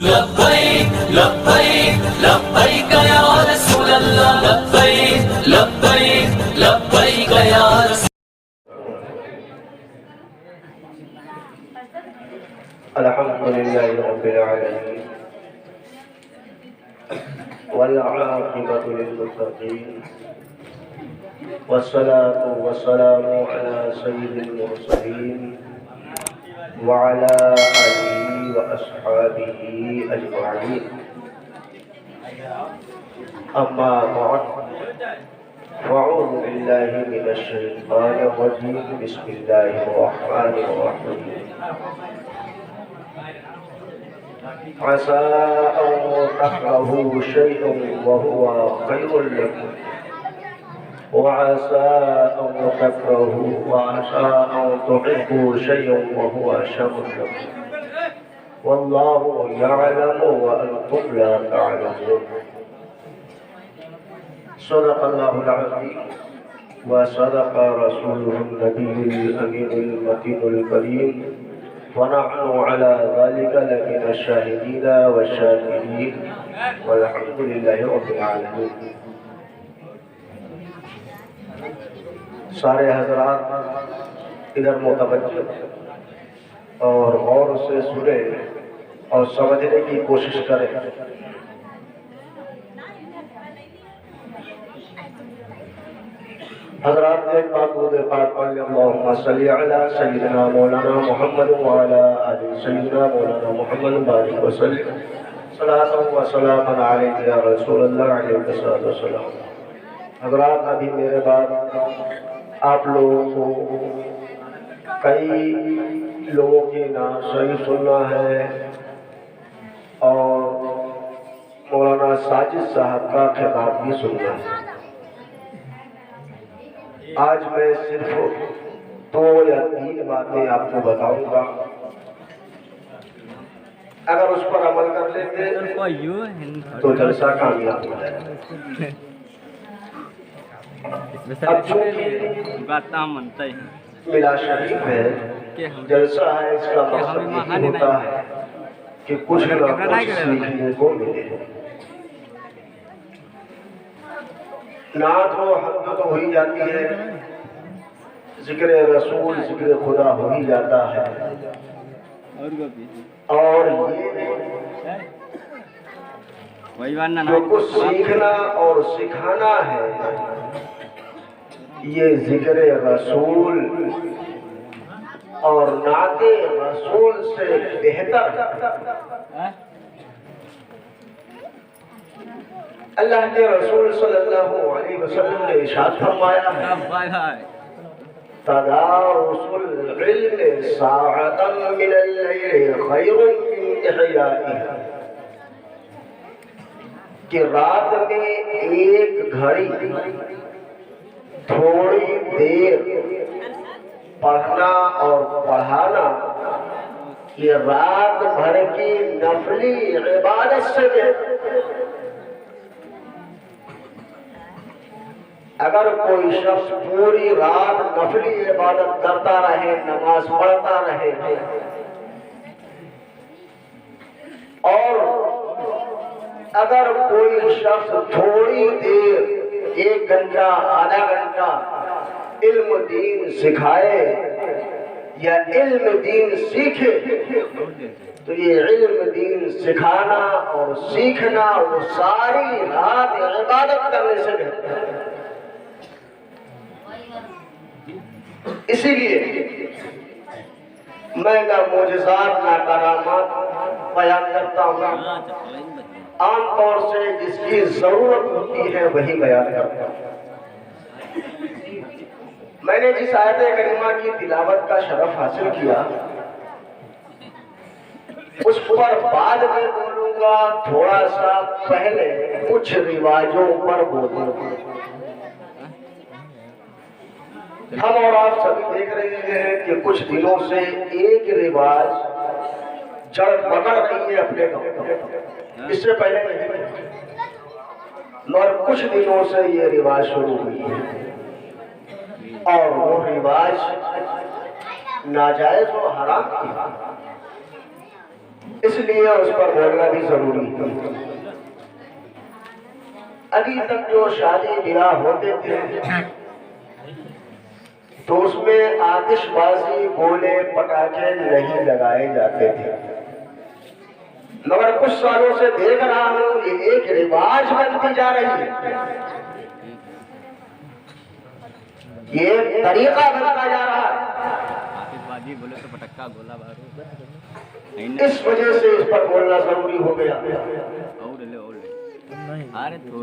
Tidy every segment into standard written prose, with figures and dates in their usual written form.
لبيك لبيك لبيك يا رسول الله لبيك لبيك لبيك يا رسول الحمد لله رب العالمين والعاقبة للمتقين والصلاة والسلام على سيد المرسلين وعلى آله وأصحابه أجمعين أما بعد فأعوذ بالله من الشيطان الرجيم بسم الله الرحمن الرحيم عسى أن تكرهوا شيئا وهو خير لكم وعسى أن تكرهوا وعسى أن تحبوا شيئا وهو شر لكم والله يعلم وأنتم لا تعلمون صدق الله العظيم وصدق رسوله النبي الأمين المتين الكريم ونحن على ذلك لمن الشاهدين والشاكرين والحمد لله رب العالمين. سارے حضرات ادھر متوجہ اور غور سے سنیں اور سمجھنے کی کوشش کریں. حضرات ایک بات درود پاک پڑھ لیں. اللہم صلی علی سیدنا مولانا محمد وعلی آل سیدنا مولانا محمد بارک وسلم صلاۃ و سلام علیک یا رسول اللہ علیہ السلام. حضرات ابھی میرے بعد آپ لوگوں کو کئی لوگوں کی نام صحیح سننا ہے اور مولانا ساجد صاحب کا خطاب بھی سننا ہے. آج میں صرف 2 یا 3 باتیں آپ کو بتاؤں گا. اگر اس پر عمل کر لیتے تو جلسہ کامیاب ہو جائے. اب چونکہ ملا شریف ہے، جلسہ ہے، اس کا مقصد یہ ہوتا ہے کہ کچھ نہ کچھ سیکھنے کو ملے. نعت و حمد تو ہو ہی جاتی ہے، ذکر رسول ذکر خدا ہو ہی جاتا ہے، اور یہ جو کچھ سیکھنا اور سکھانا ہے یہ ذکر رسول اور نعت رسول سے بہتر. اللہ کے رسول صلی اللہ علیہ وسلم نے ارشاد فرمایا ہے تدارس العلم ساعة من الليل خیر من احیائها، کہ رات میں ایک گھڑی تھوڑی دیر پڑھنا اور پڑھانا یہ رات بھر کی نفلی عبادت سے بہتر. اگر کوئی شخص پوری رات نفلی عبادت کرتا رہے، نماز پڑھتا رہے اور اگر کوئی شخص تھوڑی دیر 1 گھنٹہ آدھا گھنٹہ علم دین سکھائے یا علم دین سیکھے تو یہ علم دین سکھانا اور سیکھنا وہ ساری رات عبادت کرنے سے بہتر ہے. اسی لیے میں نہ معجزات نہ کرامات بیان کرتا ہوں، عام طور سے جس کی ضرورت ہوتی ہے وہی بیان کرتا ہوں. میں نے جس آیت کریمہ کی تلاوت کا شرف حاصل کیا اس پر بعد میں بولوں گا، تھوڑا سا پہلے کچھ رواجوں پر بولوں گا. ہم اور آپ سبھی دیکھ رہے ہیں کہ کچھ دنوں سے ایک رواج جڑ پکڑ رہی ہے اپنے گاؤں میں. اس سے پہلے نہیں، مگر کچھ دنوں سے یہ رواج شروع ہوئی ہے اور وہ رواج ناجائز و حرام کی. اس لیے اس پر بولنا بھی ضروری ہے۔ ابھی تک جو شادی بیاہ ہوتے تھے تو اس میں آتش بازی گولے پٹاخے نہیں لگائے جاتے تھے، مگر کچھ سالوں سے دیکھ رہا ہوں یہ ایک رواج بنتی جا رہی ہے، یہ ایک طریقہ بنتا جا رہا ہے۔ بولے تو پٹکا گولا بارود اس وجہ سے اس پر بولنا ضروری ہو گیا۔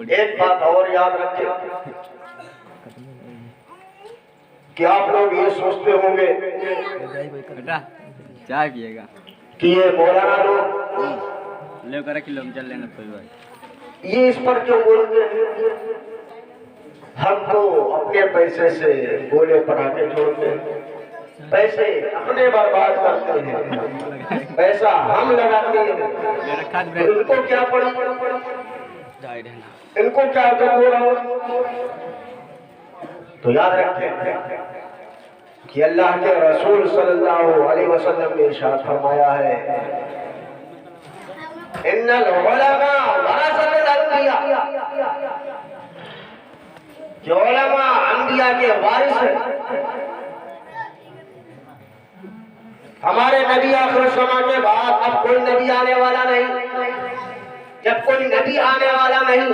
ایک بات اور یاد رکھیں کہ آپ لوگ یہ سوچتے ہوں گے بیٹا چائے پیے گا کہ یہ مولانا لوگ لے کر کلو چل لینا کوئی بات یہ اس پر کیوں بولتے ہیں؟ ہم تو اپنے پیسے سے گولے پٹاخے چھوڑتے ہیں، پیسے اپنے برباد کرتے ہیں، پیسہ ہم لگاتے ہیں، ان کو کیا پڑی، ان کو کیا دکھ ہو رہا؟ تو یاد رکھیں کہ اللہ کے رسول صلی اللہ علیہ وسلم نے ارشاد فرمایا ہے ان العلماء ورثۃ الانبیاء، کہ علماء انبیاء کے وارث ہیں۔ ہمارے نبی آخر الزماں کے بعد اب کوئی نبی آنے والا نہیں، جب کوئی نبی آنے والا نہیں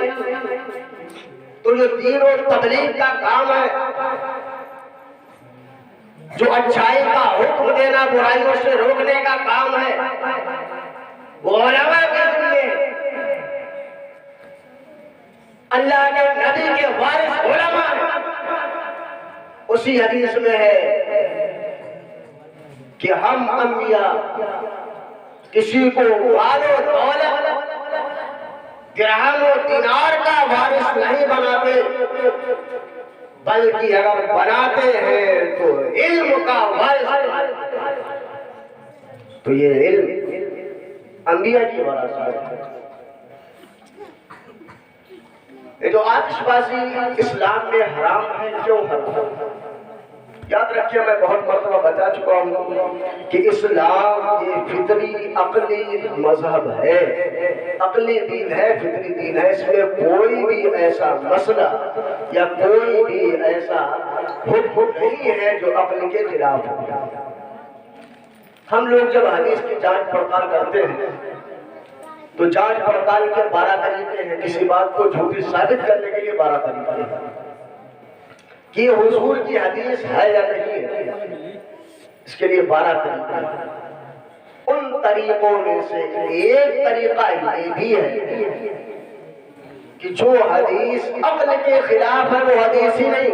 تو جو دین و تبلیغ کا کام ہے، جو اچھائی کا حکم دینا برائیوں سے روکنے کا کام ہے، وہ علماء کے ذمے، اللہ کے نبی کے وارث علماء ہیں۔ اسی حدیث میں ہے کہ ہم انبیاء کسی کو مال و دولت درہم و دینار کا وارث نہیں بناتے، بلکہ اگر بناتے ہیں تو علم کا وارث، تو یہ علم انبیاء کی وراثت ہے۔ یہ جو آتش بازی اسلام میں حرام ہے، کیوں حرام ہے؟ یاد رکھیے میں بہت مرتبہ بتا چکا ہوں کہ اسلام یہ فطری عقلی مذہب ہے، عقلی دین ہے، فطری دین ہے۔ اس میں کوئی بھی ایسا مسئلہ یا کوئی بھی ایسا حکم نہیں ہے جو عقل کے خلاف ہو۔ ہم لوگ جب حدیث کی جانچ پڑتال کرتے ہیں تو جانچ پڑتال کے 12 طریقے ہیں، کسی بات کو جھوٹی ثابت کرنے کے لیے 12 طریقے ہیں کہ حضور کی حدیث ہے یا نہیں ہے، اس کے لیے 12 طریقے ہیں۔ ان طریقوں میں سے ایک طریقہ یہ بھی ہے کہ جو حدیث عقل کے خلاف ہے وہ حدیث ہی نہیں،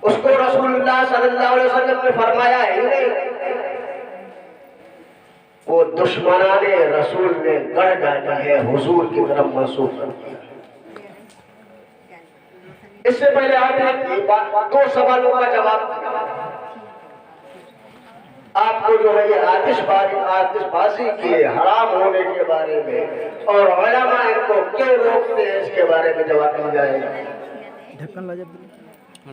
اس کو رسول اللہ صلی اللہ علیہ وسلم نے فرمایا ہی نہیں، وہ دشمنان رسول نے گڑھ ڈالی ہے، حضور کی طرف منسوخ کر دیا۔ اس سے پہلے آپ نے 2 سوالوں کا جواب، آپ کو جو ہے یہ آتش بازی کے حرام ہونے کے بارے میں اور علماء ان کو کیوں روکتے ہیں اس کے بارے میں جواب مل جائے گا۔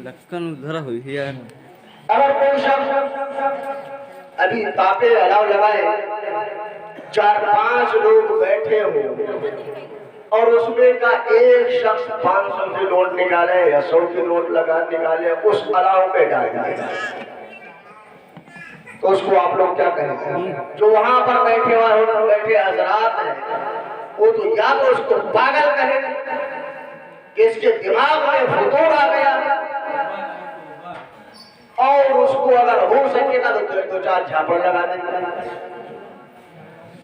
ڈھکن دھرا ہوئی ہے۔ اگر کوئی شخص ابھی تاپے الاؤ لگائے، 4-5 لوگ بیٹھے ہوں اور اس میں کا ایک شخص 500 کی نوٹ نکالے یا 100 کی نوٹ نکالے، اس الاؤ میں ڈال دے گا، تو اس کو آپ لوگ کیا کہیں گے؟ جو وہاں پر بیٹھے حضرات ہیں وہ تو یا تو اس کو پاگل کہیں کہ اس کے دماغ میں فطور آ گیا، اور اس کو اگر ہو سکے گا تو 2-4 جھاپڑ لگا دیں گے،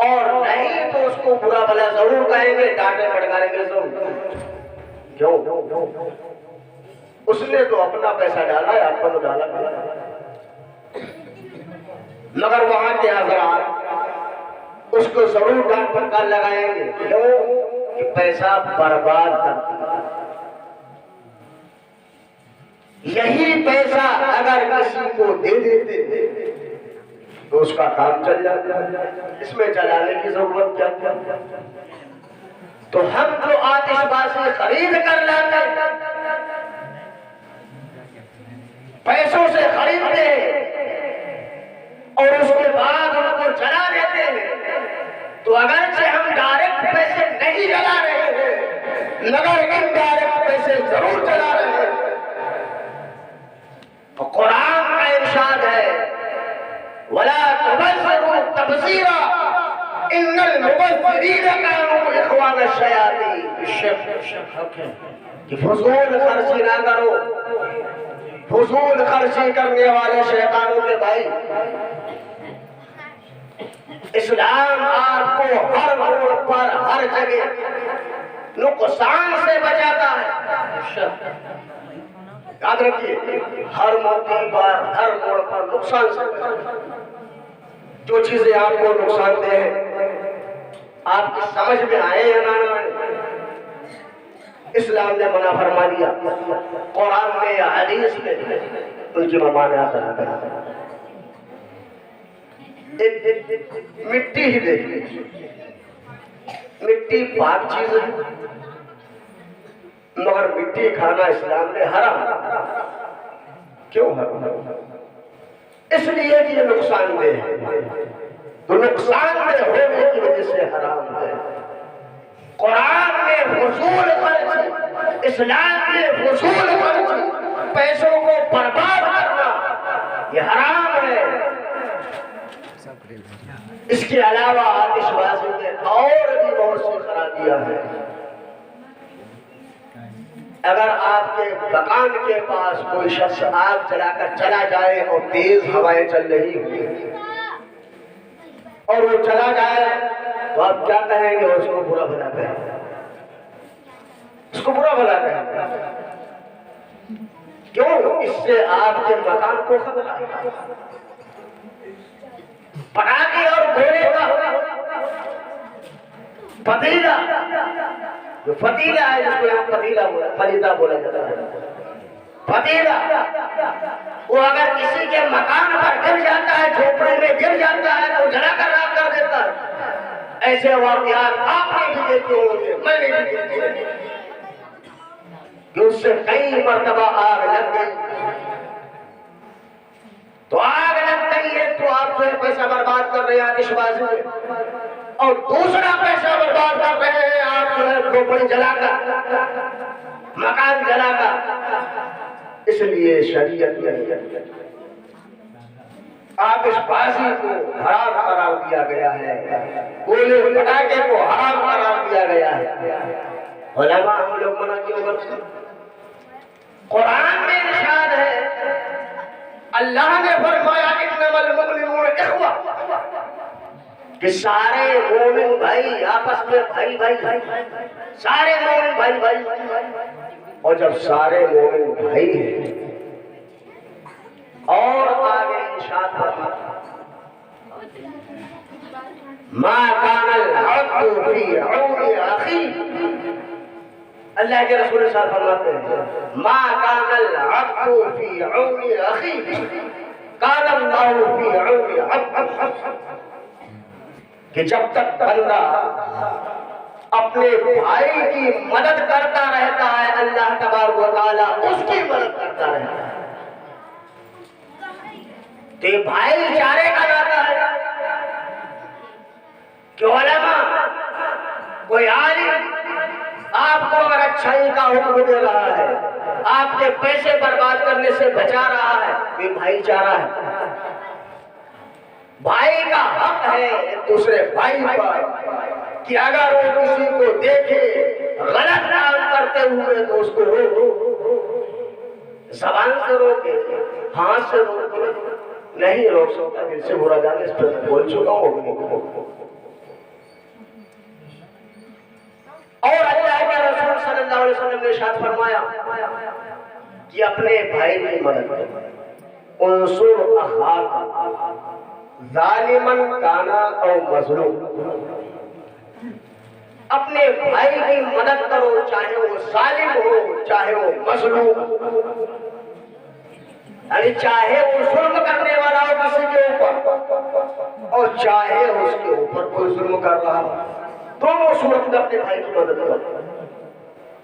اور نہیں تو اس کو برا بھلا ضرور کہیں گے، ڈانٹیں پھٹکاریں گے ضرور۔ کیوں؟ اس نے تو اپنا پیسہ ڈالا ہے، آپ کا تو ڈالا نہیں، مگر وہاں کے حضرات اس کو ضرور ڈانٹ پھٹکار لگائیں گے۔ کیوں؟ کہ پیسہ برباد کرتا ہے۔ یہی پیسہ اگر کسی کو دے دیتے تو اس کا کام چل جاتا ہے، اس میں چلانے کی ضرورت کیا؟ تو ہم جو آتش بازی خرید کر لاتے پیسوں سے خریدتے ہیں، اور اس کے بعد ان کو جلا دیتے ہیں، تو اگرچہ ہم ڈائریکٹ پیسے نہیں جلا رہے ہیں مگر انڈائریکٹ پیسے ضرور جلا رہے ہیں۔ تو قرآن کا ارشاد ہے وَلَا تُبَذِّرُوا تَبْذِيرًا إِنَّ الْمُبَذِّرِينَ كَانُوا إِخْوَانَ الشَّيَاطِينِ کہ فضول خرچی نہ کرو، فضول خرچی کرنے والے شیطانوں کے بھائی۔ اسلام آپ کو ہر موڑ پر ہر جگہ نقصان سے بچاتا ہے۔ یاد رکھیے، ہر موقع پر ہر موڑ پر نقصان سے بچاتا ہے۔ جو چیزیں آپ کو نقصان دہ ہیں، آپ کی سمجھ میں آئے یا نہ آئے، اسلام نے منع فرما دیا، قرآن میں یا حدیث میں ان کی ممانعت کرنا۔ مٹی ہی دیکھیں، مٹی پاک چیز ہے مگر مٹی کھانا اسلام نے حرام۔ کیوں حرام؟ اس لیے کہ یہ نقصان دہ ہے، تو نقصان دہ ہونے کی وجہ سے حرام ہے۔ قرآن میں فضول خرچ، اسلام میں فضول خرچ، پیسوں کو برباد کرنا یہ حرام ہے۔ اس کے علاوہ آتش بازی میں اور بھی بہت سی خرابیاں ہیں۔ اگر آپ کے مکان کے پاس کوئی شخص آگ جلا کر چلا جائے اور تیز ہوائیں چل رہی ہوں اور وہ چلا جائے تو آپ کیا کہیں گے؟ اس کو برا بھلا کہیں گے، اس کو برا بھلا کہیں گے۔ کیوں؟ اس سے آپ کے مکان کو خطرہ ہے۔ پٹاخے اور گھوڑے کا پتیلا، جو فتیلہ ہے جس کو یہاں پتیلا بولا جاتا ہے، فتیلا وہ اگر کسی کے مکان پر گر جاتا ہے، جھوپڑے میں گر جاتا ہے تو جلا کر راکھ کر دیتا ہے۔ ایسے واقعات آپ نے بھی دیکھے ہوں گے، میں نے بھی دیکھے ہیں کہ اس سے کئی مرتبہ آگ لگ گئی۔ تو آگ لگ گئی ہے تو آپ جو پیسہ برباد کر رہے ہیں آتش بازی میں، اور دوسرا پیسہ برباد کر رہے ہیں آپ جو ہے جھوپڑی جلا کر، مکان جلا کر۔ اس لیے شریعت میں آتش بازی کو حرام قرار دیا گیا ہے، گولے پٹاخے کو حرام قرار دیا گیا ہے۔ علماء ہم لوگ منع کیوں کرتے ہیں؟ قرآن میں ارشاد ہے، اللہ نے فرمایا انما المؤمنون اخوہ، کہ سارے مومن بھائی آپس میں بھائی بھائی، سارے مومن بھائی بھائی۔ اور جب سارے مومن بھائی ہیں اور آگے ارشاد فرمایا ما کان العبد فی عون اخیہ، اللہ کے رسول صلی اللہ علیہ وسلم فرماتے ہیں ما کان العبد فی عون اخیہ کان اللہ فی عون عبد، کہ جب تک بندہ اپنے بھائی کی مدد کرتا رہتا ہے اللہ تبارک و تعالیٰ اس کی مدد کرتا رہتا ہے۔ تو یہ بھائی چارے کا ناطہ ہے کہ علماء، کوئی عالم آپ کو اگر اچھائی کا حکم دے رہا ہے، آپ کے پیسے برباد کرنے سے بچا رہا ہے، یہ بھائی چارہ ہے۔ بھائی کا حق ہے ایک دوسرے بھائی پر کہ اگر وہ کسی کو دیکھے غلط کام کرتے ہوئے تو اس کو روکے، زبان سے روکے، ہاتھ سے روکے، نہیں روک سکتا دل سے برا جانے، اس پر بول چکا ہوں۔ اور اللہ کے رسول صلی اللہ علیہ وسلم نے ارشاد فرمایا کہ اپنے بھائی کی مدد کرو، انصر اخاک ظالمن کانا او مظلوم، اپنے بھائی کی مدد کرو چاہے وہ ظالم ہو چاہے وہ مظلوم، یعنی چاہے وہ ظلم کرنے والا ہو کسی کے اوپر اور چاہے اس کے اوپر کوئی ظلم کر رہا ہو، دونوں صورت میں اپنے بھائی کی مدد کرو۔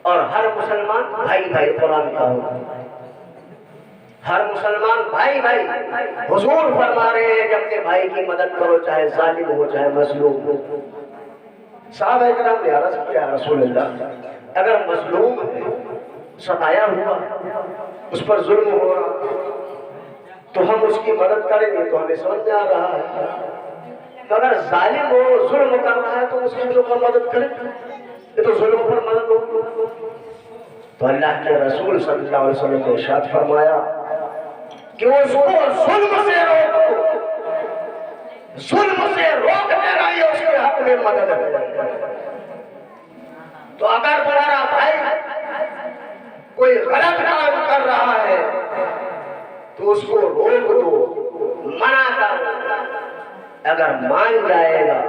اور ہر مسلمان بھائی بھائی قرآن کا ہو۔ ہر مسلمان بھائی حضور فرما رہے ہیں کہ اپنے بھائی کی مدد کرو، چاہے ظالم ہو چاہے مظلوم ہو۔ صحابہ کرام نے عرض کیا رسول اللہ اگر مظلوم ہے، ستایا ہوا، اس پر ظلم ہو رہا تو ہم اس کی مدد کریں گے تو ہمیں سمجھ میں آ رہا ہے، اگر ظالم ہو ظلم کر رہا ہے تو اس کی اوپر مدد کریں، یہ تو ظلم پر مدد ہو۔ تو اللہ کے رسول صلی اللہ علیہ وسلم نے ارشاد فرمایا کہ وہ اس کو ظلم سے روک دو، ظلم سے روک دینا یہ اس کے حق میں مدد ہے۔ تو اگر تمہارا بھائی کوئی غلط کام کر رہا ہے تو اس کو روک دو، منع کر، اگر مان جائے گا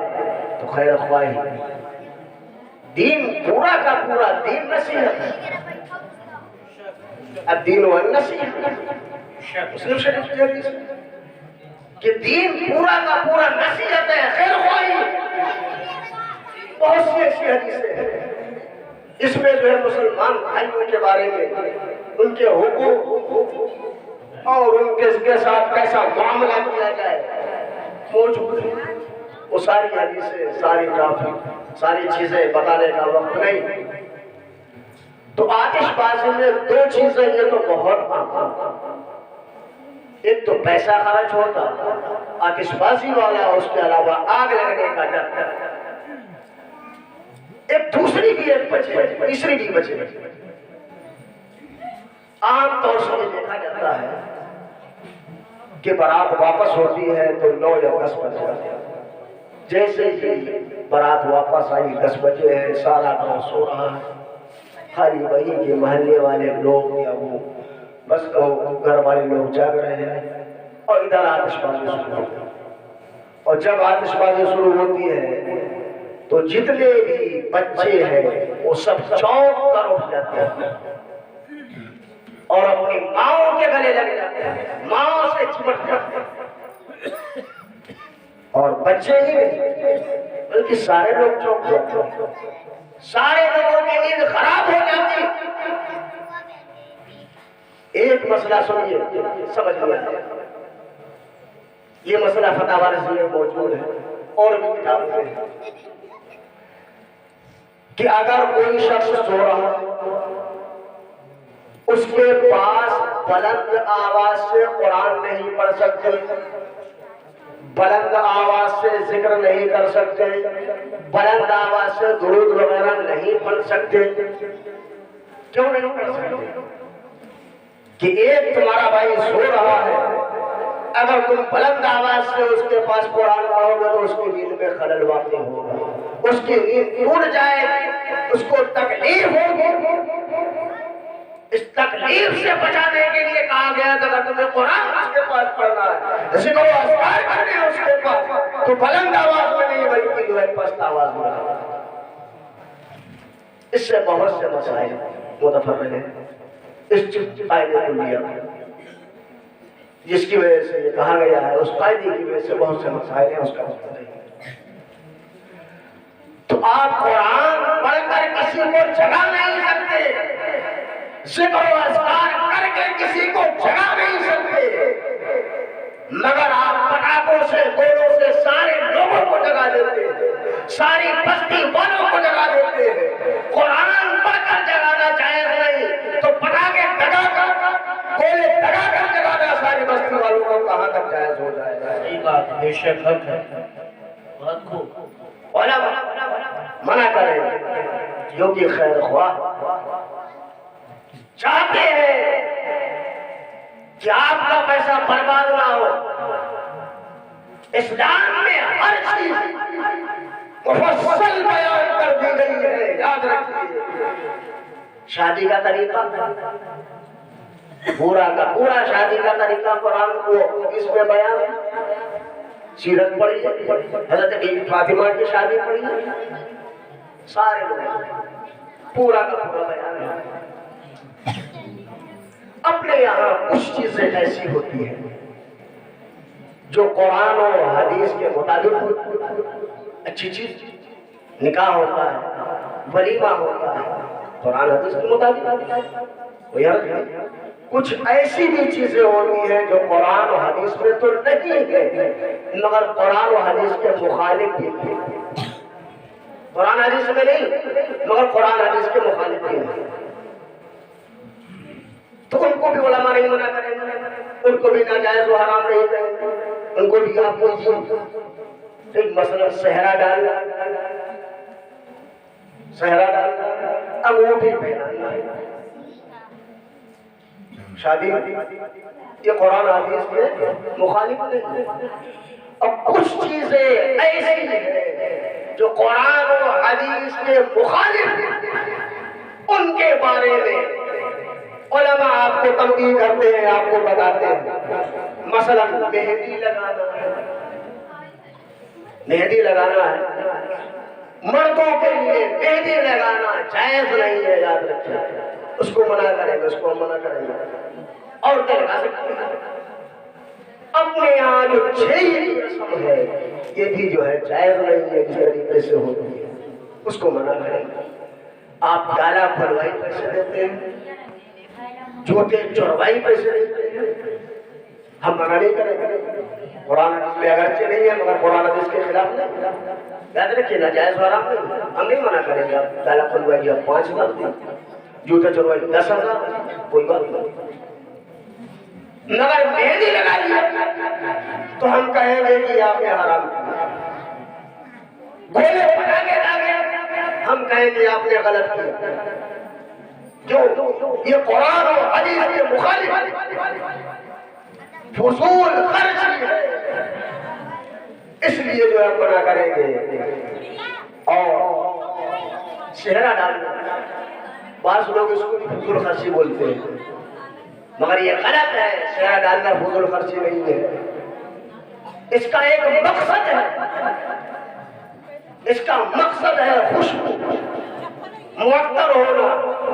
تو خیر خواہی۔ دین پورا کا پورا دین نصیحت ہے، الدین والنصیحت، مسلم شریف کی حدیث ہے کہ دین پورا کا پورا نصیحت ہے، خیر خواہی۔ بہت سی ایسی حدیثیں ہیں اس میں جو ہے مسلمان بھائیوں کے بارے میں، ان کے حقوق اور ان کے ساتھ کیسا معاملہ کیا جائے موجود ہے۔ وہ ساری حدیثیں، ساری ٹاپک، ساری چیزیں بتانے کا وقت نہیں۔ تو آتش بازی میں دو چیزیں یہ تو بہت عام، ایک تو پیسہ خرچ ہوتا آتش بازی والا، اس کے علاوہ آگ لگنے کا ڈر، ایک دوسری بھی ایک بچے، تیسری بھی بچے۔ عام طور سے دیکھا جاتا ہے کہ بارات واپس ہوتی ہے تو 9 یا 10 بجے، جیسے ہی بارات واپس آئی 10 بجے ہے، سارا گاؤں سو رہا ہے، خالی وہی کے محلے والے لوگ یا وہ بس گھر والے لوگ جاگ رہے ہیں اور ادھر آتش بازی شروع ہوتی ہے۔ اور جب آتش بازی شروع ہوتی ہے تو جتنے بھی بچے ہیں وہ سب چونک کر اٹھ جاتے ہیں اور اپنی ماؤں کے گلے لگ جاتے ہیں، ماؤں سے چمٹ جاتے ہیں۔ اور بچے ہی نہیں بلکہ سارے لوگ چونک جاتے ہیں، سارے لوگوں کی نیند خراب ہو جاتی۔ ایک مسئلہ سنیے، سمجھ لیا، یہ مسئلہ فتاوی رضویہ میں موجود ہے اور بھی کتابوں میں ہے کہ اگر کوئی شخص سو رہا اس کے پاس بلند آواز سے قرآن نہیں پڑھ سکتے، بلند آواز سے ذکر نہیں کر سکتے، بلند آواز سے درود وغیرہ نہیں پڑھ سکتے، کیوں نہیں پڑھ سکتے؟ کہ ایک تمہارا بھائی سو رہا ہے، اگر تم بلند آواز سے اس کے پاس قرآن پڑھو گے تو اس کی نیند میں خلل واقع ہوگا، اس کی نیند ٹوٹ جائے گی، اس کو تکلیف ہوگی۔ اس تکلیف سے بچانے کے لیے کہا گیا کہ اگر تمہیں قرآن اس کے پاس پڑھنا ہے، ذکر و اذکار کرنے اس کے پاس، تو بلند آواز میں نہیں بلکہ جو ہے پست آواز میں۔ اس سے بہت سے مسائل متفرق ہیں، اس قاعدے کو لیا جس کی وجہ سے یہ کہا گیا ہے، اس قاعدے کی وجہ سے بہت سے مسائل ہیں، اس کا مطلب نہیں۔ تو آپ قرآن پڑھ کر کسی کو جگا نہیں سکتے، ذکر و اذکار کر کے کسی کو جگا نہیں سکتے، مگر آپ پٹاخوں سے، گولوں سے سارے لوگوں کو جگا دیتے ہیں، ساری بستی والوں کو جگا دیتے ہیں۔ قرآن پڑھ کر جگانا جائز نہیں تو پٹاخے دگا کر، گولے دگا کر جگانا ساری بستی والوں کو کہاں تک جائز ہو جائے گا؟ صحیح بات، بے شک حق ہے، بہت خوب۔ علماء منع کریں جو کہ خیر خواہ چاہتے ہیں کہ آپ کا پیسہ برباد نہ ہو۔ اسلام میں ہر چیز مفصل بیان کر دی گئی ہے، یاد رکھیے۔ شادی کا طریقہ پورا کا پورا شادی کا طریقہ قرآن کو اس میں بیان ہے، سیرت پڑھی ہے، حضرت بی بی فاطمہ کی شادی پڑھی ہے، سارے لوگ پورا کا پورا بیان ہے۔ اپنے یہاں کچھ چیزیں ایسی ہوتی ہیں جو قرآن اور حدیث کے مطابق اچھی چیز، نکاح ہوتا ہے، ولیمہ ہوتا ہے، قرآن حدیث کے مطابق کوئی حرج نہیں۔ کچھ ایسی بھی چیزیں ہوتی ہیں جو قرآن و حدیث میں تو نہیں ہے مگر قرآن و حدیث کے مخالف بھی ہیں. قرآن حدیث میں نہیں مگر قرآن حدیث کے مخالف بھی ہیں. تو ان کو بھی علماء نہیں منع کریں گے, ان کو بھی ناجائز و حرام نہیں کہیں گے, ان کو بھی آپ کوئی مثلا صحرا ڈالنا, انگوٹھی پہنانا, شادی یہ قرآن حدیث میں مخالف نہیں ہے. اب کچھ چیزیں ایسی ہیں جو قرآن و حدیث کے مخالف ہیں, ان کے بارے میں علماء آپ کو تنبیہ کرتے ہیں, آپ کو بتاتے ہیں. مثلا مہندی لگانا ہے, مہندی لگانا ہے, مردوں کے لیے مہندی لگانا جائز نہیں ہے, یاد رکھیں. اس کو منع کریں گے, اس کو منع کریں گے. عورتیں لگا سکتی ہیں. اپنے یہاں جو چھیڑی رسم ہے یہ بھی جو ہے جائز نہیں ہے, جس طریقے سے ہوتی ہے اس کو منع کریں گے. آپ گالا کھلوائی پیسے دیتے ہیں, جوتے چوروائی پیسے دیتے ہیں, ہم منع نہیں کریں گے. قرآن حدیث میں اگرچہ نہیں ہے مگر قرآن حدیث کے خلاف نہیں. یاد رکھیے ناجائز و حرام نہیں, ہم نہیں منع کریں گے. آپ گالا کھلوائی آپ 5,000 دیں, جوتے چوروائی 10,000, کوئی بات نہیں. مگر مہندی لگائی تو ہم کہیں گے کہ آپ نے حرام کیا. گولے پٹاخے داغے ہم کہیں گے آپ نے غلط کیا. جو یہ قرآن اور حدیث کے مخالف فضول خرچی ہے, اس لیے جو ہم منع کریں گے. اور چہرہ ڈالنا, بعض لوگ اس کو فضول خرچی بولتے ہیں مگر یہ غلط ہے. چہرہ ڈالنا فضول خرچی نہیں ہے. اس کا ایک مقصد ہے, اس کا مقصد ہے خوشبو, معطر ہونا,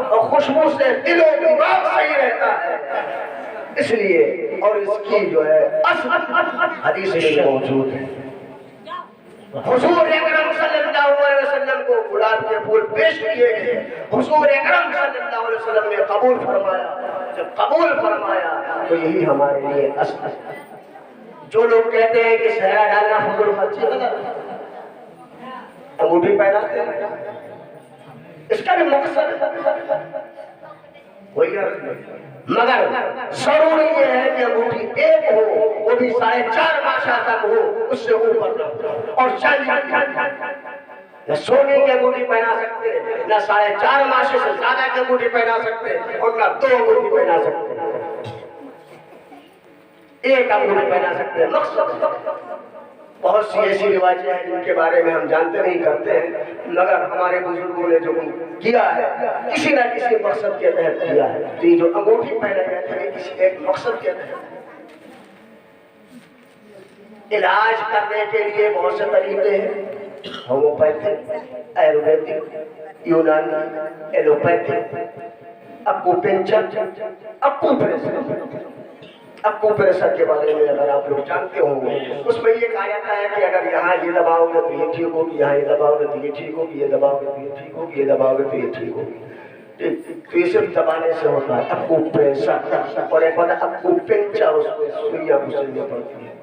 اور خوشبو سے دل و دماغ صحیح رہتا ہے. اس لیے اور اس کی جو ہے اصل حدیث میں موجود ہے. حضور اکرم صلی اللہ علیہ وسلم کو گلاب کے پھول پیش کیے گئے, حضور اکرم صلی اللہ علیہ وسلم نے قبول فرمایا. جب قبول فرمایا تو یہی ہمارے لیے اصل ہے. جو لوگ کہتے ہیں کہ صحرا ڈالنا فضول خرچی ہے, انگوٹھی پہناتے ہیں, اس کا بھی مقصد وہی ہے, مگر ضروری یہ ہے کہ انگوٹھی ایک ہو, وہ بھی 4.5 ماشا تک ہو, اس سے اوپر نہ ہو. اور نہ سونے کی انگوٹھی پہنا سکتے, نہ 4.5 ماشے سے زیادہ کی انگوٹھی پہنا سکتے, اور نہ 2 انگوٹھی پہنا سکتے, ایک انگوٹھی پہنا سکتے. مقصد بہت سی ایسی روایتیں ہیں جن کے بارے میں ہم جانتے نہیں کرتے ہیں, مگر ہمارے بزرگوں نے جو کیا ہے کسی نہ کسی مقصد کے تحت کیا ہے. تو یہ جو انگوٹھی پہنے جاتے ہیں کسی ایک مقصد کے تحت. علاج کرنے کے لیے بہت سے طریقے ہیں, ہومیوپیتھک, آیورویدک, یونانی, ایلوپیتھک, اکوپنچر, اکوپریشر کے بارے میں اگر آپ لوگ جانتے ہوں گے, اس میں یہ کہا جاتا ہے کہ اگر یہاں یہ دباؤ گے تو یہ ٹھیک ہوگی, یہاں یہ دباؤ گے تو یہ ٹھیک ہوگی, یہ دباؤ گے تو یہ ٹھیک ہوگی, یہ دباؤ گے تو یہ ٹھیک ہوگی. تو یہ صرف دبانے سے ہوتا ہے اکوپریشر. اور ایک بات اکوپنچر, اس میں سوئیاں گھسنی پڑتی ہیں.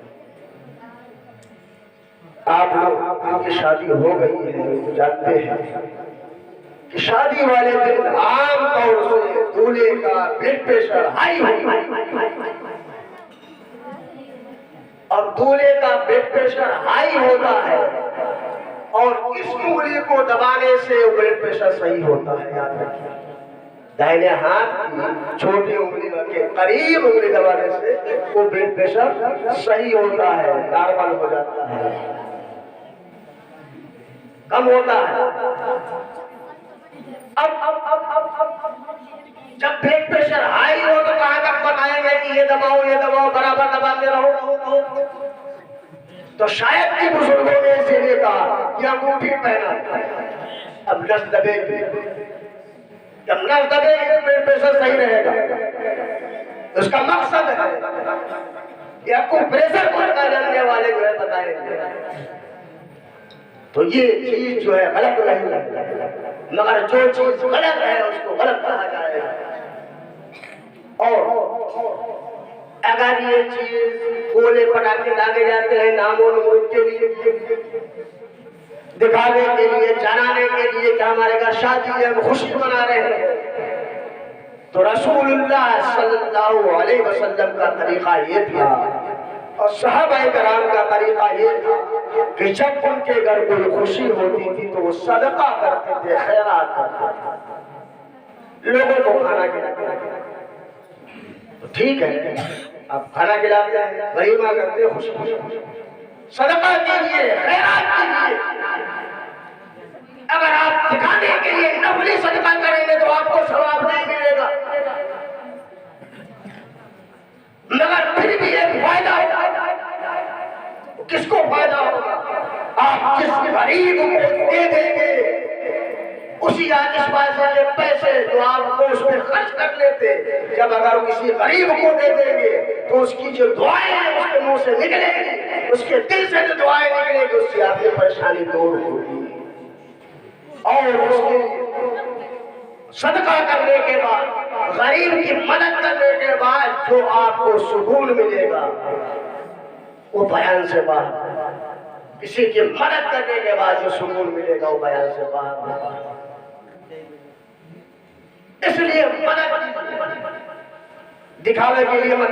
آپ لوگ کی شادی ہو گئی ہے جانتے ہیں کہ شادی والے دن عام طور سے دولہے کا بلڈ پریشر ہائی اور دولہے کا بلڈ پریشر ہائی ہوتا ہے, اور اس انگلی کو دبانے سے بلڈ پریشر صحیح ہوتا ہے. یاد رکھیے, دائنے ہاتھ کی چھوٹی انگلی کے قریب انگلی دبانے سے وہ بلڈ پریشر صحیح ہوتا ہے, نارمل ہو جاتا ہے, کم ہوتا ہے. جب بلڈ پریشر ہائی ہو تو کہاں تک بتائیں گے کہ یہ دباؤ, یہ دباؤ, برابر دباتے رہو. تو شاید کہ بزرگوں نے اسی لیے کہا کہ انگوٹھی پہنا. اب نس دبے گی, جب نس دبے گی تو بلڈ پریشر صحیح رہے گا. اس کا مقصد ہے کہ آپ کو پریشر کو جاننے والے جو ہے بتائیں گے. تو یہ چیز جو ہے غلط نہیں ہے, مگر جو چیز غلط ہے اس کو غلط کہا جائے گا. اور اگر یہ چیز گولے پٹاخے داغے جاتے ہیں ناموں نمود کے لیے، دکھانے کے لیے، جانانے کے لیے کہ ہمارے گھر شادی ہے، ہم خوشی منا رہے ہیں، تو رسول اللہ صلی اللہ علیہ وسلم کا طریقہ یہ تھا اور صحابہ کرام کا طریقہ یہ تھا کہ جب ان کے گھر کوئی خوشی ہوتی تھی تو وہ صدقہ کرتے تھے، خیرات کرتے تھے، لوگوں کو کھانا کھلاتے تھے۔ ٹھیک ہے، اب کھانا کھلاتے ہیں، ولیمہ کرتے ہیں، خوشی صدقہ کیجیے، خیرات کیجیے۔ اگر آپ دکھانے کے لیے نفلی صدقہ کریں گے تو آپ کو ثواب نہیں ملے گا، مگر پھر بھی ایک فائدہ ہوگا۔ کس کو فائدہ ہوگا؟ آپ جس غریب کو دے دیں گے اسی آتش بازی کے پیسے جو آپ کو اس میں خرچ کر لیتے، جب اگر کسی غریب کو دے دیں گے تو اس کی جو دعائیں ہیں اس کے منہ سے نکلے گی، اس کے دل سے جو دعائیں نکلے گی اس سے آپ کی پریشانی دور ہوگی، اور اس کے صدقہ کرنے کے بعد، غریب کی مدد کرنے کے بعد جو آپ کو سکون ملے گا وہ بیان سے باہر، کسی کی مدد کرنے کے بعد جو سکون ملے گا وہ بیان سے باہر۔ اس لیے مدد دکھاوے کے لیے مت،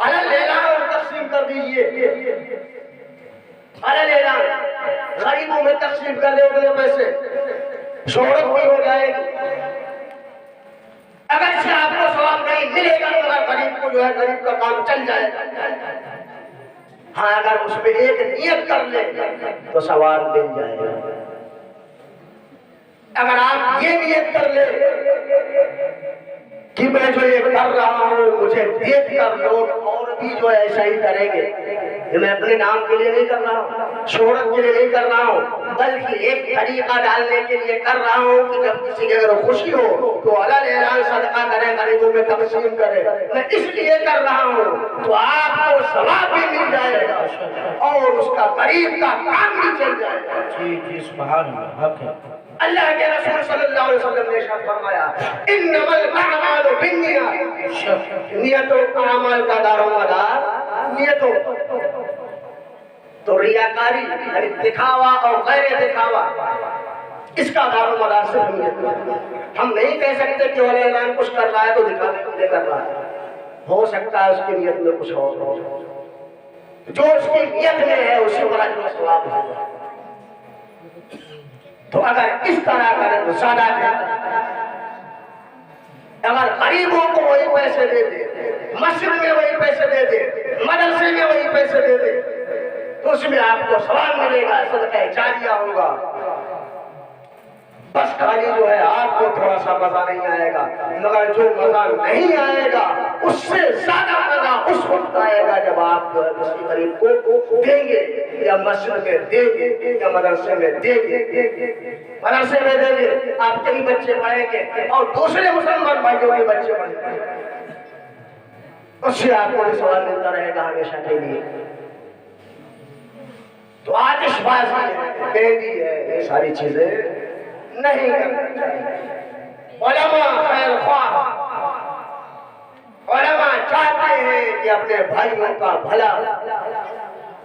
علل اعلان تقسیم کر دیجئے، علل اعلان غریبوں میں تقسیم کر دے اتنے پیسے، شہرت بھی ہو جائے گی، اگر سے آپ کو ثواب نہیں ملے گا تو غریب کو جو ہے غریب کا کام چل جائے گا، ہاں اگر اس میں ایک نیت کر لے تو ثواب مل جائے گا۔ اگر آپ یہ نیت کر لیں کہ میں جو یہ کر رہا ہوں مجھے دیکھ کر لوگ اور بھی جو ایسا ہی کریں گے، یہ میں اپنے نام کے لیے نہیں کر رہا ہوں، شہرت کے لیے نہیں کر رہا ہوں، بلکہ ایک طریقہ ڈالنے کے لیے کر رہا ہوں کہ جب کسی کے اگر خوشی ہو تو علل اعلان صدقہ کرے، غریبوں میں تقسیم کرے، میں اس لیے کر رہا ہوں تو آپ کو ثواب بھی مل جائے گا اور اس کا غریب کا کام بھی چل جائے گا۔ جی سبحان اللہ، حق ہے۔ اللہ کے رسول صلی اللہ علیہ وسلم نے ارشاد فرمایا انما الاعمال بالنیات، نیتوں اعمال کا دار و مدار نیتوں، تو ریاکاری یعنی دکھاوا اور غیر دکھاوا اس کا دار و مدار سے نیت۔ ہم نہیں کہہ سکتے کہ وہ اعلان کچھ کر رہا ہے تو دکھانے کے لیے کر رہا ہے، ہو سکتا ہے اس کی نیت میں کچھ اور ہو، جو اس کی نیت میں ہے اسی پر اجر و ثواب ہوگا۔ تو اگر اس طرح کریں تو زیادہ بہتر، اگر غریبوں کو وہی پیسے دے دے، مسجد میں وہی پیسے دے دے، مدرسے میں وہی پیسے دے دے تو اس میں آپ کو ثواب ملے گا، صدقہ جاریہ ہوگا۔ بس خالی جو ہے آپ کو تھوڑا سا مزہ نہیں آئے گا، مگر جو مزہ نہیں آئے گا اس سے زیادہ مزہ اس وقت آئے گا جب آپ جو ہے کسی غریب کو دیں گے، یا مسجد میں دیں گے یا مدرسے میں دیں گے۔ مدرسے میں دیں گے آپ کے ہی بچے پڑھیں گے اور دوسرے مسلمان بھائیوں کے بچے پڑھیں گے، اس سے آپ کو بھی ثواب ملتا رہے گا ہمیشہ کے لیے۔ تو آتش بازی مہندی ہے، یہ ساری چیزیں نہیں کرنا چاہیے۔ علماء خیر خواہ، علماء چاہتے ہیں کہ اپنے بھائیوں کا بھلا،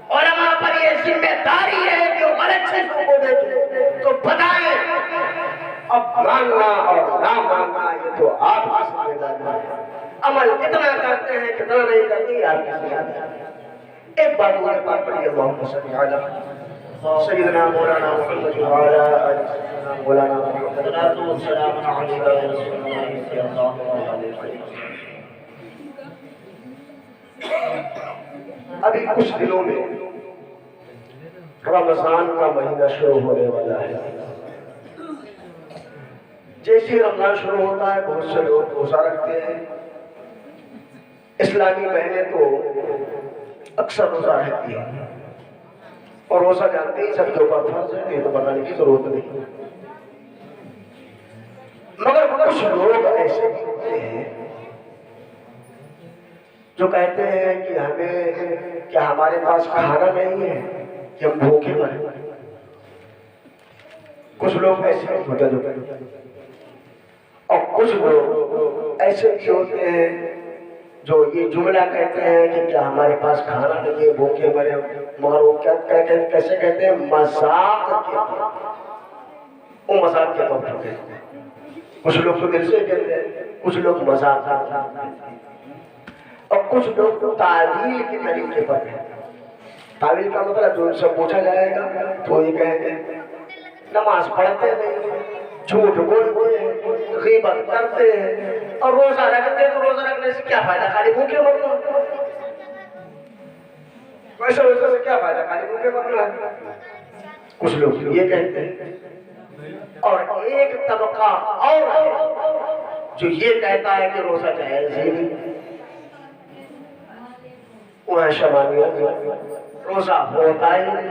علماء پر یہ ذمہ داری ہے کہ وہ غلط چیزوں کو دیکھیں تو بتائیں، اب ماننا اور نہ ماننا یہ تو آپ کی ذمہ داری ہے، عمل کتنا کرتے ہیں کتنا نہیں کرتے آپ کی ذمہ داری ہے۔ ایک بار دوسرے پاک پڑھیے اللہم صلی علی سیدنا مولانا محمد وعلی آلہ سیدنا مولانا محمد والصلاة والسلام علیہ رسول اللہ صلی اللہ علیہ وسلم۔ ابھی کچھ دنوں میں رمضان کا مہینہ شروع ہونے والا ہے، جیسے رمضان شروع ہوتا ہے بہت سے لوگ روزہ رکھتے ہیں، اسلامی بہنیں تو اکثر روزہ رکھتی ہیں اور روزہ جانتے ہی سب کے اوپر فرض ہے، یہ تو بتانے کی ضرورت نہیں، مگر کچھ لوگ ایسے ہوتے ہیں جو کہتے ہیں کہ ہمیں کیا ہمارے پاس کھانا نہیں ہے کہ ہم بھوکے مریں۔ کچھ لوگ ایسے ہوتے ہیں جو کہتے ہیں، اور کچھ لوگ ایسے بھی ہوتے ہیں جو یہ جملہ کہتے ہیں کہ کیا ہمارے پاس کھانا نہیں ہے، بھوکے مرے، مگر وہ کیسے کہتے ہیں؟ مذاق کے طور، وہ مذاق کے طور پر کہتے ہیں۔ کچھ لوگ تو دل سے کہتے ہیں، کچھ لوگ مذاق کرتے ہیں، اور کچھ لوگ تعویل کے طریقے پر ہیں۔ تعویل کا مطلب جو ان سے پوچھا جائے گا تو یہ کہیں گے نماز پڑھتے ہیں، جھوٹ بولتے ہیں، غیبت کرتے ہیں، اور روزہ رکھتے ہیں، تو روزہ رکھنے سے کیا فائدہ؟ خالی بھوکے مرنا۔ ویسے روزے سے کیا فائدہ؟ خالی بھوکے مرنا ہے۔ کچھ لوگ یہ کہتے ہیں، اور ایک طبقہ اور ہے جو یہ کہتا ہے کہ روزہ جائز ہی نہیں، وہ ہے شمالیت، روزہ ہوتا ہی نہیں۔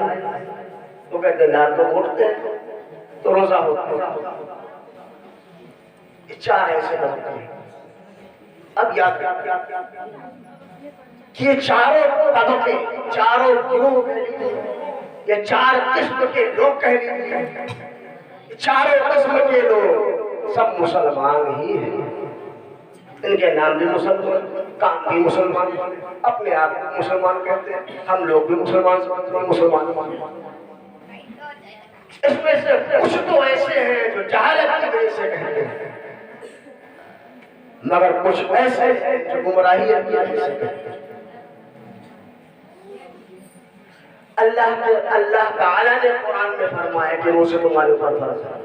وہ کہتے ہیں رات کو اٹھتے ہیں تو روزہ ہوتا ہے۔ یہ چار ایسے طبقے ہیں۔ اب یاد کہ یہ چاروں طبقے، چاروں گروہ، یہ چار قسم کے لوگ کہہ لیجیے، چاروں قسم کے لوگ سب مسلمان ہی ہیں۔ ان کے نام بھی مسلمان، کام بھی مسلمان، اپنے آپ کو مسلمان کہتے ہیں، ہم لوگ بھی مسلمان۔ اس میں سے کچھ تو ایسے ہیں جو جہالت کی وجہ سے کہتے ہیں، مگر کچھ ایسے ہیں جو گمراہی کی وجہ سے کہتے ہیں۔ اللہ تعالیٰ نے قرآن میں فرمایا کہ روزے تمہارے اوپر فرض ہے،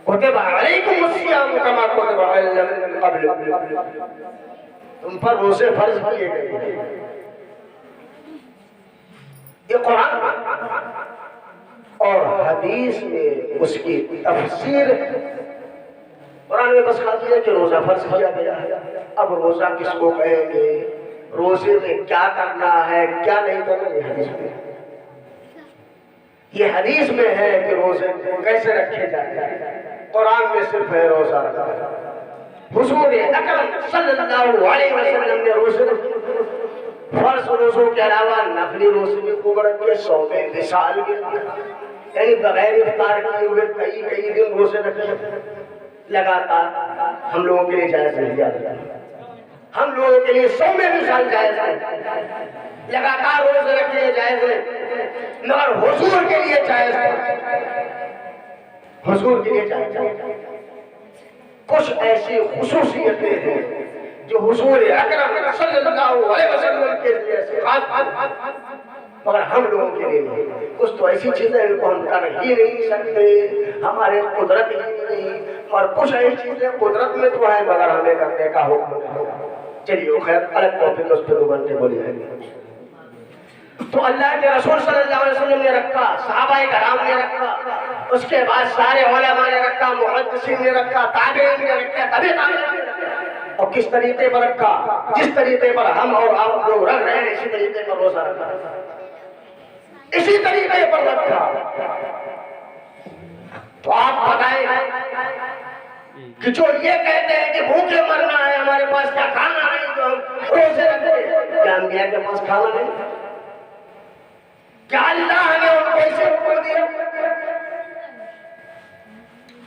کتب علیکم الصیام کما کتب علی الذین من قبلکم، تم پر روزے فرض کیے گئے ہیں۔ یہ قرآن اور حدیث میں اس کی تفسیر قرآن میں بس کہتی ہے کہ روزہ فرض کیا گیا ہے۔ اب روزہ کس کو کہیں گے، روزے میں کیا کرنا ہے کیا نہیں کرنا، یہ حدیث میں، یہ حدیث میں ہے کہ روزے کیسے رکھے جاتے ہیں۔ قرآن میں صرف ہے روزہ رکھا۔ حضور اکرم صلی اللہ علیہ وسلم نے روزے فرض روزوں کے علاوہ نفلی روزے بھی خوب رکھے، صوم وصال بھی، یعنی بغیر افطار کیے ہوئے کئی دن روزے رکھے لگاتار۔ ہم لوگوں کے لیے جائز نہیں ہے، ہم لوگوں کے لیے صوم وصال جائز ہے، لگاتار روزے رکھے جائز ہے، مگر حضور کے لیے جائز ہے، حضور کے لیے جائز ہے۔ کچھ ایسی خصوصیتیں ہیں جو حضور اکرم صلی اللہ علیہ وسلم کے لیے خاص، مگر ہم لوگوں کے لیے نہیں۔ کچھ تو ایسی چیزیں ان کو ہم کر ہی نہیں سکتے، ہمارے قدرت ہی نہیں، اور کچھ ایسی چیزیں قدرت میں تو ہیں مگر ہمیں کرنے کا حکم نہیں۔ چلیے خیر، الگ ٹاپک اس پہ 2 گھنٹے بولی جائیں گے۔ تو اللہ کے رسول صلی اللہ علیہ وسلم نے رکھا، صحابہ کرام نے رکھا، اس کے بعد سارے علماء نے رکھا، محدثین نے رکھا، تابعین نے رکھا، تبع تابعین نے رکھا، اور کس طریقے پر رکھا؟ جس طریقے پر ہم اور آپ لوگ رکھ رہے ہیں اسی طریقے پر روزہ رکھا، اسی طریقے پر رکھا۔ تو آپ بتائیں کہ جو یہ کہتے ہیں کہ بھوکے مرنا ہے، ہمارے پاس کیا کھانا نہیں، جو ہم روزے رکھتے، کیا انبیاء کے پاس کھانا نہیں؟ کیا اللہ نے ان کو اسے حکم دیا؟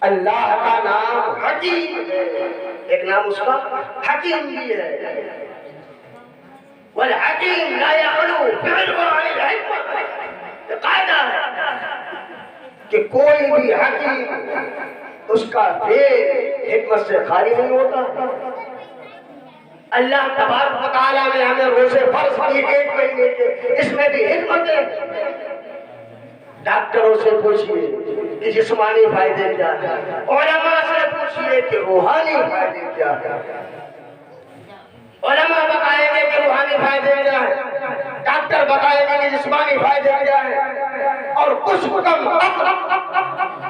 اللہ کا نام حکیم ہے، ایک نام اس کا حکیم بھی ہے، والحکیم لا یعلو فعلہ عن الحکمہ، یہ قاعدہ ہے کہ کوئی بھی حکیم اس کا فعل حکمت سے خالی نہیں ہوتا۔ اللہ تبارک و تعالیٰ نے ہمیں روزے فرض کیے 1 مہینے کے، اس میں بھی حکمت ہے۔ ڈاکٹروں سے پوچھئے کہ جسمانی فائدے کیا ہے، علماء سے پوچھئے کہ روحانی فائدے کیا ہے۔ علماء بتائیں گے کہ روحانی فائدے کیا ہے، ڈاکٹر بتائیں گے کہ جسمانی فائدے کیا ہے، اور کچھ کم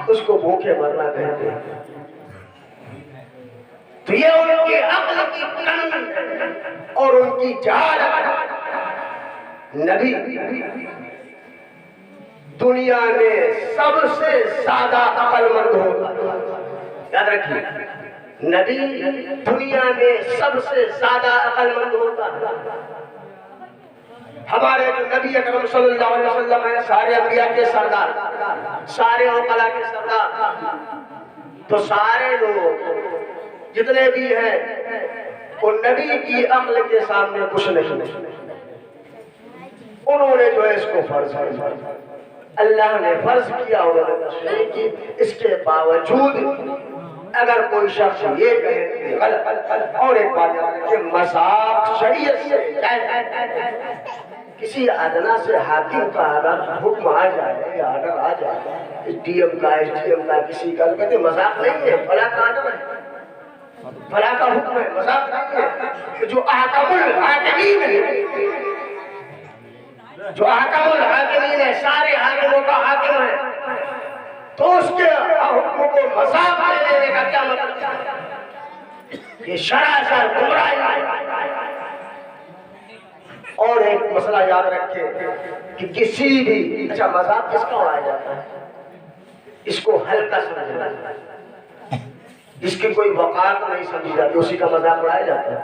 اس کو بھوکے مرنا کہتے ہیں۔ تو یہ ان کی عقل کی کمی اور ان کی جہالت۔ نبی دنیا میں سب سے زیادہ عقل مند ہوتا، یاد رکھیے، نبی دنیا میں سب سے زیادہ عقل مند ہوتا۔ ہمارے نبی اکرم صلی اللہ علیہ وسلم ہے سارے انبیاء کے سردار، سارے عقلاء کے سردار، تو سارے لوگ جتنے بھی ہیں وہ نبی کی عقل کے سامنے کچھ نہیں، انہوں نے جو ہے اس کو فرض کیا، اللہ نے فرض کیا، انہوں نے تشریح کی، اس کے باوجود اگر کوئی شخص یہ کہے کہ غلط، اور ایک بات کہ مذاق شریعت سے کسی ادنا سے حاکم کا اگر حکم آ جائے یا آرڈر آ جائے، ڈی ایم کا ایس ڈی ایم کا کسی کا، کہتے مذاق نہیں ہے، فلاں کا آرڈر ہے، فلاں کا حکم ہے، مذاق نہیں ہے، جو احکام الحاکمین ہے، جو احکام الحاکمین ہے، سارے حاکموں کا حاکم ہے، تو اس کے حکم کو مذاق میں لینے کا کیا مطلب؟ یہ سراسر گمراہی ہے۔ اور ایک مسئلہ یاد رکھیں کہ کسی بھی، اچھا مذاق کس کا اڑایا جاتا ہے؟ اس کو ہلکا سمجھنا، جس کی کوئی وقار نہیں سمجھی جاتی اسی کا مذاق اڑایا جاتا ہے۔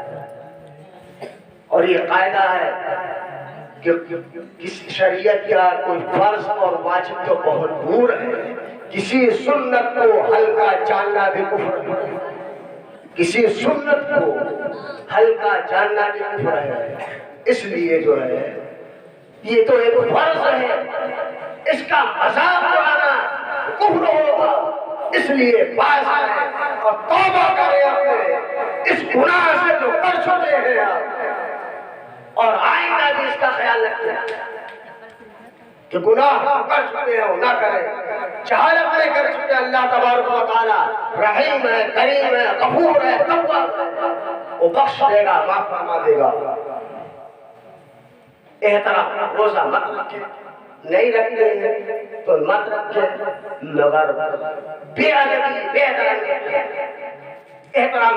اور یہ قاعدہ ہے کہ کسی شریعت کا کوئی فرض اور واجب تو بہت دور ہے، کسی سنت کو ہلکا جاننا بھی کفر ہے، کسی سنت کو ہلکا جاننا بھی کفر ہے۔ اس لیے جو ہے یہ تو ایک فرض ہے، اس کا مذاق اڑانا کفر ہوگا، اس لیے باز آئے اور توبہ کریں اپنے اس گناہ سے جو کر چکے ہیں آپ، اور آئندہ بھی اس کا خیال رکھیں کہ گناہ کر چکے ہیں نہ کریں، جہالت میں کر چکے ہیں، اللہ تبارک و تعالی رحیم ہے، کریم ہے، غفور ہے، تواب ہے، وہ بخش دے گا، معاف فرما دے گا۔ احترام، روزہ مت رکھیں، نہیں رکھتے ہیں تو مت رکھیں، مگر بے ادبی، بے احترامی، احترام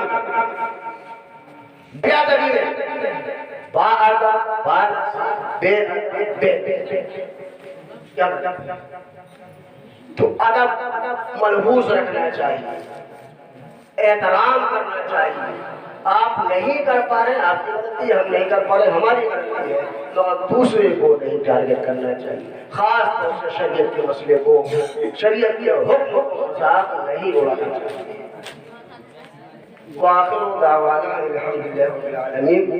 بے ادبی میں با ادب، بے کیا تو ادب ملحوظ رکھنا چاہیے، احترام کرنا چاہیے۔ آپ نہیں کر پا رہے، آپ کی غلطی، ہم نہیں کر پا رہے، ہماری غلطی ہے، تو دوسرے کو نہیں ٹارگٹ کرنا چاہیے، خاص طور سے شریعت کے مسئلے کو، شریعت کے حکم کو مذاق نہیں اڑانا چاہیے۔ وآخر دعوانا الحمدللہ رب العالمین۔